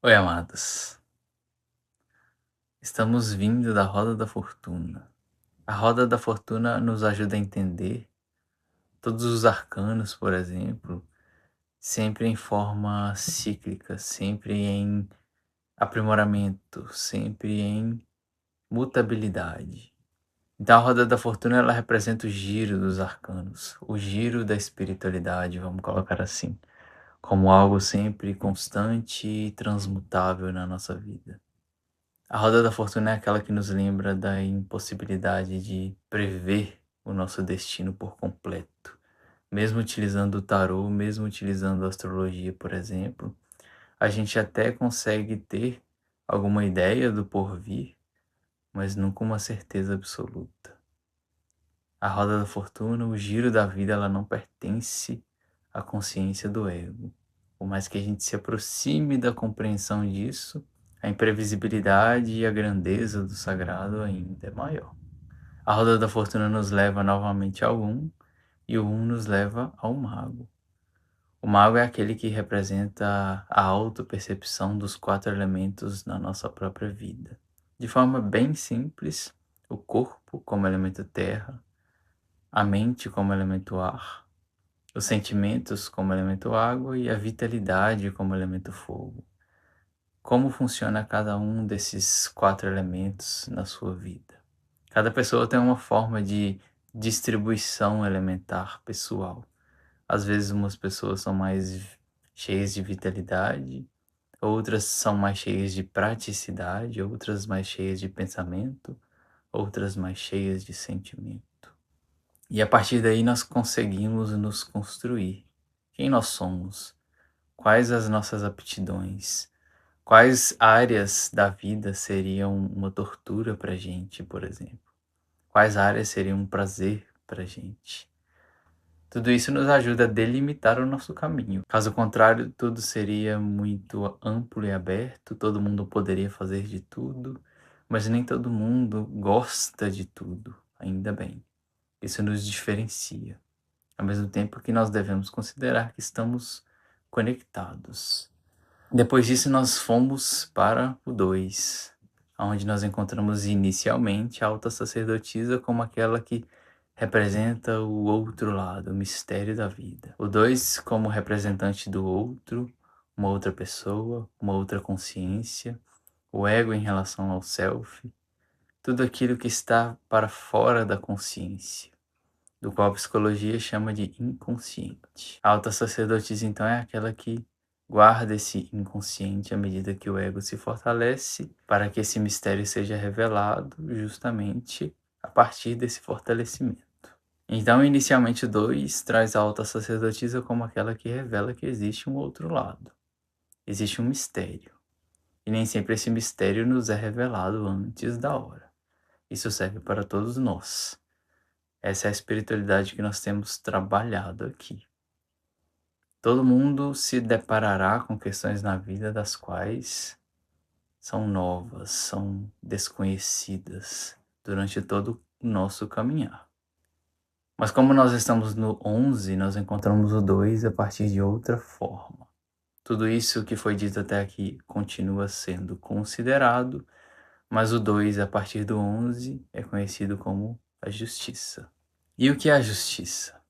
Oi, amados. Estamos vindo da Roda da Fortuna. A Roda da Fortuna nos ajuda a entender todos os arcanos, por exemplo, sempre em forma cíclica, sempre em aprimoramento, sempre em mutabilidade. Então, a Roda da Fortuna ela representa o giro dos arcanos, o giro da espiritualidade, vamos colocar assim, como algo sempre constante e transmutável na nossa vida. A roda da fortuna é aquela que nos lembra da impossibilidade de prever o nosso destino por completo. Mesmo utilizando o tarô, mesmo utilizando a astrologia, por exemplo, a gente até consegue ter alguma ideia do porvir, mas nunca uma certeza absoluta. A roda da fortuna, o giro da vida, ela não pertence à consciência do ego. Por mais que a gente se aproxime da compreensão disso, a imprevisibilidade e a grandeza do sagrado ainda é maior. A roda da fortuna nos leva novamente ao um, e o um nos leva ao mago. O mago é aquele que representa a autopercepção dos quatro elementos na nossa própria vida. De forma bem simples, o corpo como elemento terra, a mente como elemento ar, os sentimentos como elemento água e a vitalidade como elemento fogo. Como funciona cada um desses quatro elementos na sua vida? Cada pessoa tem uma forma de distribuição elementar pessoal. Às vezes umas pessoas são mais cheias de vitalidade, outras são mais cheias de praticidade, outras mais cheias de pensamento, outras mais cheias de sentimento. E a partir daí nós conseguimos nos construir. Quem nós somos? Quais as nossas aptidões? Quais áreas da vida seriam uma tortura para gente, por exemplo? Quais áreas seriam um prazer para gente? Tudo isso nos ajuda a delimitar o nosso caminho. Caso contrário, tudo seria muito amplo e aberto, todo mundo poderia fazer de tudo, mas nem todo mundo gosta de tudo, ainda bem. Isso nos diferencia, ao mesmo tempo que nós devemos considerar que estamos conectados. Depois disso, nós fomos para o 2, onde nós encontramos inicialmente a alta sacerdotisa como aquela que representa o outro lado, o mistério da vida. O 2 como representante do outro, uma outra pessoa, uma outra consciência, o ego em relação ao self, tudo aquilo que está para fora da consciência, do qual a psicologia chama de inconsciente. A alta sacerdotisa, então, é aquela que guarda esse inconsciente à medida que o ego se fortalece, para que esse mistério seja revelado justamente a partir desse fortalecimento. Então, inicialmente, o 2 traz a alta sacerdotisa como aquela que revela que existe um outro lado. Existe um mistério. E nem sempre esse mistério nos é revelado antes da hora. Isso serve para todos nós. Essa é a espiritualidade que nós temos trabalhado aqui. Todo mundo se deparará com questões na vida das quais são novas, são desconhecidas durante todo o nosso caminhar. Mas como nós estamos no 11, nós encontramos o 2 a partir de outra forma. Tudo isso que foi dito até aqui continua sendo considerado, mas o 2 a partir do 11 é conhecido como a justiça. E o que é a justiça?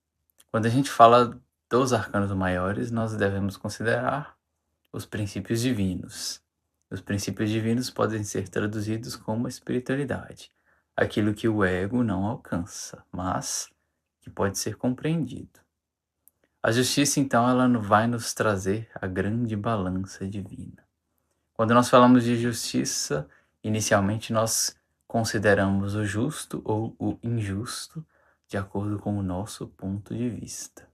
Quando a gente fala dos arcanos maiores, nós devemos considerar os princípios divinos. Os princípios divinos podem ser traduzidos como espiritualidade, aquilo que o ego não alcança, mas que pode ser compreendido. A justiça, então, ela vai nos trazer a grande balança divina. Quando nós falamos de justiça, inicialmente nós consideramos o justo ou o injusto de acordo com o nosso ponto de vista.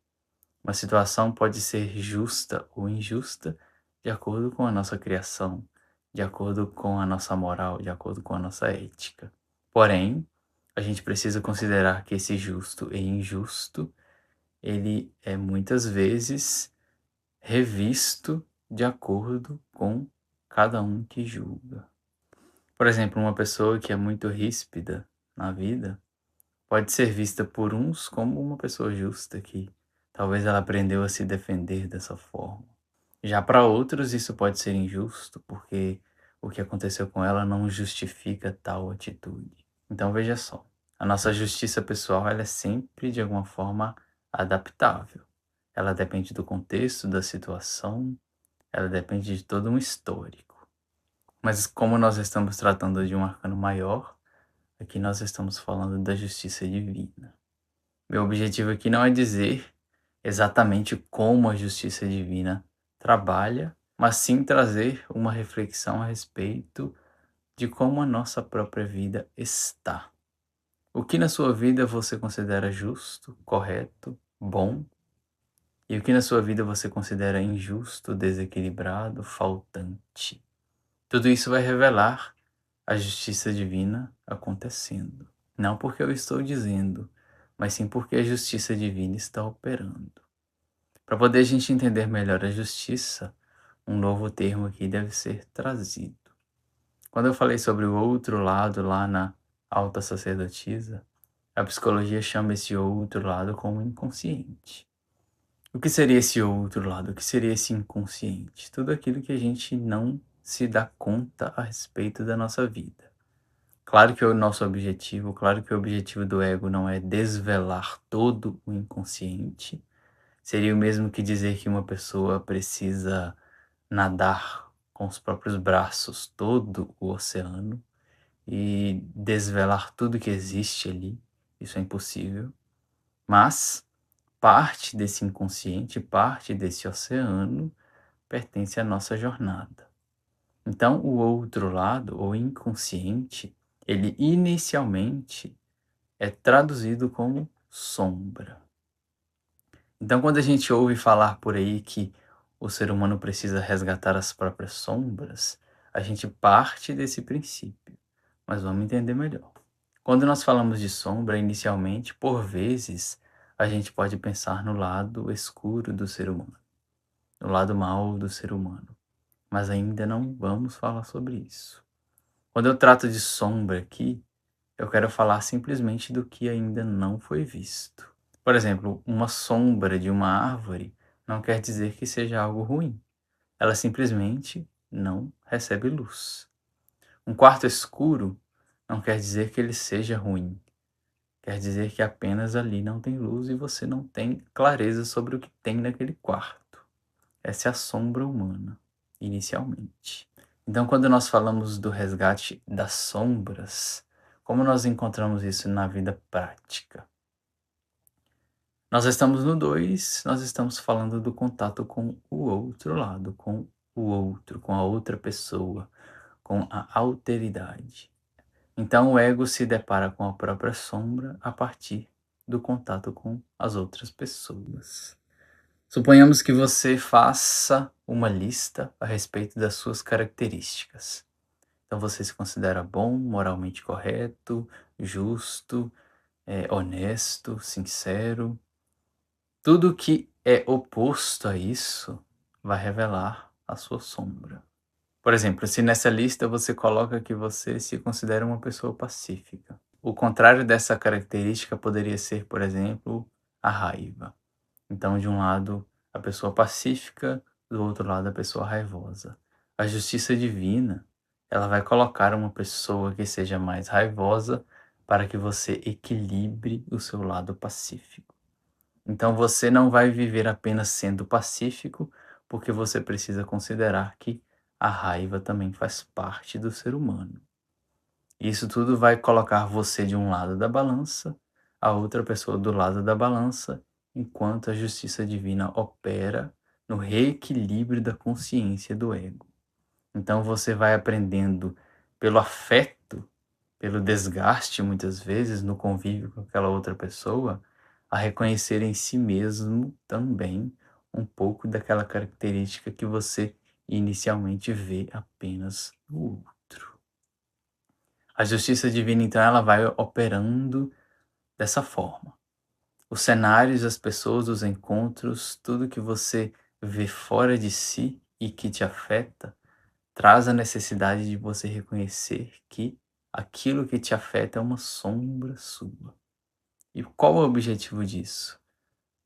Uma situação pode ser justa ou injusta de acordo com a nossa criação, de acordo com a nossa moral, de acordo com a nossa ética. Porém, a gente precisa considerar que esse justo e injusto, ele é muitas vezes revisto de acordo com cada um que julga. Por exemplo, uma pessoa que é muito ríspida na vida pode ser vista por uns como uma pessoa justa que talvez ela aprendeu a se defender dessa forma. Já para outros, isso pode ser injusto, porque o que aconteceu com ela não justifica tal atitude. Então veja só, a nossa justiça pessoal ela é sempre de alguma forma adaptável. Ela depende do contexto, da situação, ela depende de todo um histórico. Mas como nós estamos tratando de um arcano maior, aqui nós estamos falando da justiça divina. Meu objetivo aqui não é dizer exatamente como a justiça divina trabalha, mas sim trazer uma reflexão a respeito de como a nossa própria vida está. O que na sua vida você considera justo, correto, bom, e o que na sua vida você considera injusto, desequilibrado, faltante. Tudo isso vai revelar a justiça divina acontecendo. Não porque eu estou dizendo, mas sim porque a justiça divina está operando. Para poder a gente entender melhor a justiça, um novo termo aqui deve ser trazido. Quando eu falei sobre o outro lado lá na alta sacerdotisa, a psicologia chama esse outro lado como inconsciente. O que seria esse outro lado? O que seria esse inconsciente? Tudo aquilo que a gente não se dá conta a respeito da nossa vida. Claro que o nosso objetivo, claro que o objetivo do ego não é desvelar todo o inconsciente. Seria o mesmo que dizer que uma pessoa precisa nadar com os próprios braços todo o oceano e desvelar tudo que existe ali. Isso é impossível. Mas parte desse inconsciente, parte desse oceano pertence à nossa jornada. Então, o outro lado, o inconsciente, ele inicialmente é traduzido como sombra. Então, quando a gente ouve falar por aí que o ser humano precisa resgatar as próprias sombras, a gente parte desse princípio. Mas vamos entender melhor. Quando nós falamos de sombra, inicialmente, por vezes, a gente pode pensar no lado escuro do ser humano, no lado mau do ser humano. Mas ainda não vamos falar sobre isso. Quando eu trato de sombra aqui, eu quero falar simplesmente do que ainda não foi visto. Por exemplo, uma sombra de uma árvore não quer dizer que seja algo ruim. Ela simplesmente não recebe luz. Um quarto escuro não quer dizer que ele seja ruim. Quer dizer que apenas ali não tem luz e você não tem clareza sobre o que tem naquele quarto. Essa é a sombra humana, inicialmente. Então, quando nós falamos do resgate das sombras, como nós encontramos isso na vida prática? Nós estamos no 2, nós estamos falando do contato com o outro lado, com o outro, com a outra pessoa, com a alteridade. Então o ego se depara com a própria sombra a partir do contato com as outras pessoas. Suponhamos que você faça uma lista a respeito das suas características. Então você se considera bom, moralmente correto, justo, honesto, sincero. Tudo que é oposto a isso vai revelar a sua sombra. Por exemplo, se nessa lista você coloca que você se considera uma pessoa pacífica. O contrário dessa característica poderia ser, por exemplo, a raiva. Então, de um lado, a pessoa pacífica, do outro lado, a pessoa raivosa. A justiça divina, ela vai colocar uma pessoa que seja mais raivosa para que você equilibre o seu lado pacífico. Então você não vai viver apenas sendo pacífico, porque você precisa considerar que a raiva também faz parte do ser humano. Isso tudo vai colocar você de um lado da balança, a outra pessoa do lado da balança, enquanto a justiça divina opera no reequilíbrio da consciência do ego. Então você vai aprendendo pelo afeto, pelo desgaste, muitas vezes, no convívio com aquela outra pessoa, a reconhecer em si mesmo também um pouco daquela característica que você inicialmente vê apenas no outro. A justiça divina, então, ela vai operando dessa forma. Os cenários, as pessoas, os encontros, tudo que você vê fora de si e que te afeta, traz a necessidade de você reconhecer que aquilo que te afeta é uma sombra sua. E qual é o objetivo disso?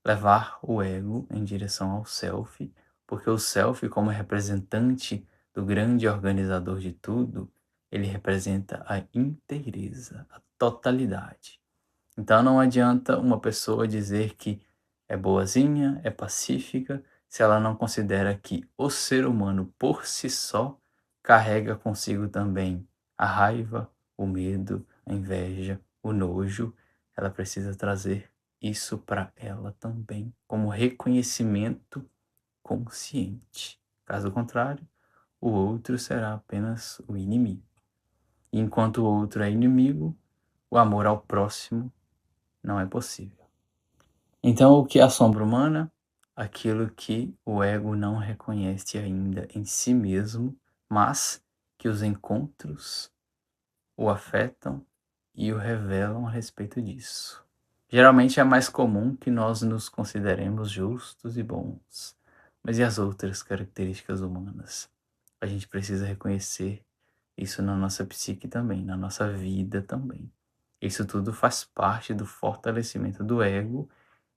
Levar o ego em direção ao self, Porque o self, como representante do grande organizador de tudo, ele representa a inteireza, a totalidade. Então não adianta uma pessoa dizer que é boazinha, é pacífica, se ela não considera que o ser humano por si só carrega consigo também a raiva, o medo, a inveja, o nojo. Ela precisa trazer isso para ela também, como reconhecimento consciente. Caso contrário, o outro será apenas o inimigo. E enquanto o outro é inimigo, o amor ao próximo não é possível. Então, o que é a sombra humana? Aquilo que o ego não reconhece ainda em si mesmo, mas que os encontros o afetam e o revelam a respeito disso. Geralmente é mais comum que nós nos consideremos justos e bons, mas e as outras características humanas? A gente precisa reconhecer isso na nossa psique também, na nossa vida também. Isso tudo faz parte do fortalecimento do ego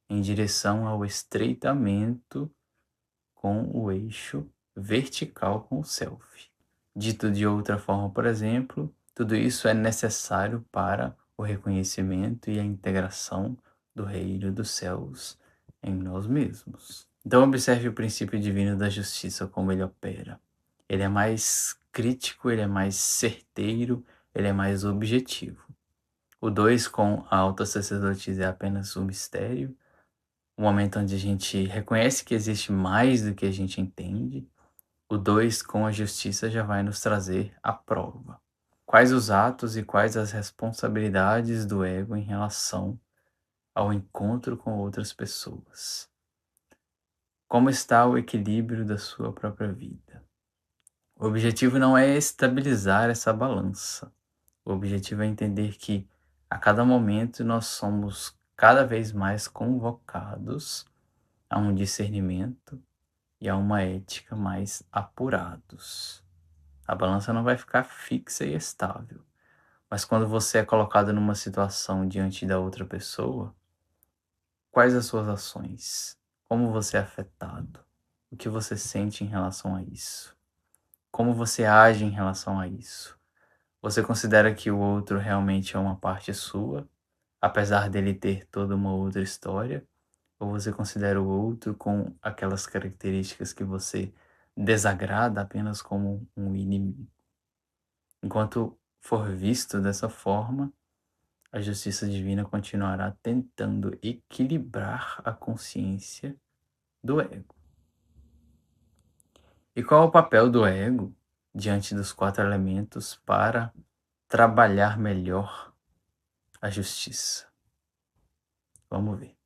em direção ao estreitamento com o eixo vertical com o self. Dito de outra forma, por exemplo, tudo isso é necessário para o reconhecimento e a integração do reino dos céus em nós mesmos. Então, observe o princípio divino da justiça, como ele opera. Ele é mais crítico, ele é mais certeiro, ele é mais objetivo. O 2 com a alta sacerdotisa é apenas um mistério, um momento onde a gente reconhece que existe mais do que a gente entende. O 2 com a justiça já vai nos trazer a prova. Quais os atos e quais as responsabilidades do ego em relação ao encontro com outras pessoas? Como está o equilíbrio da sua própria vida? O objetivo não é estabilizar essa balança. O objetivo é entender que a cada momento nós somos cada vez mais convocados a um discernimento e a uma ética mais apurados. A balança não vai ficar fixa e estável, mas quando você é colocado numa situação diante da outra pessoa, quais as suas ações? Como você é afetado? O que você sente em relação a isso? Como você age em relação a isso? Você considera que o outro realmente é uma parte sua, apesar dele ter toda uma outra história? Ou você considera o outro com aquelas características que você desagrada apenas como um inimigo? Enquanto for visto dessa forma, a justiça divina continuará tentando equilibrar a consciência do ego. E qual é o papel do ego diante dos quatro elementos para trabalhar melhor a justiça? Vamos ver.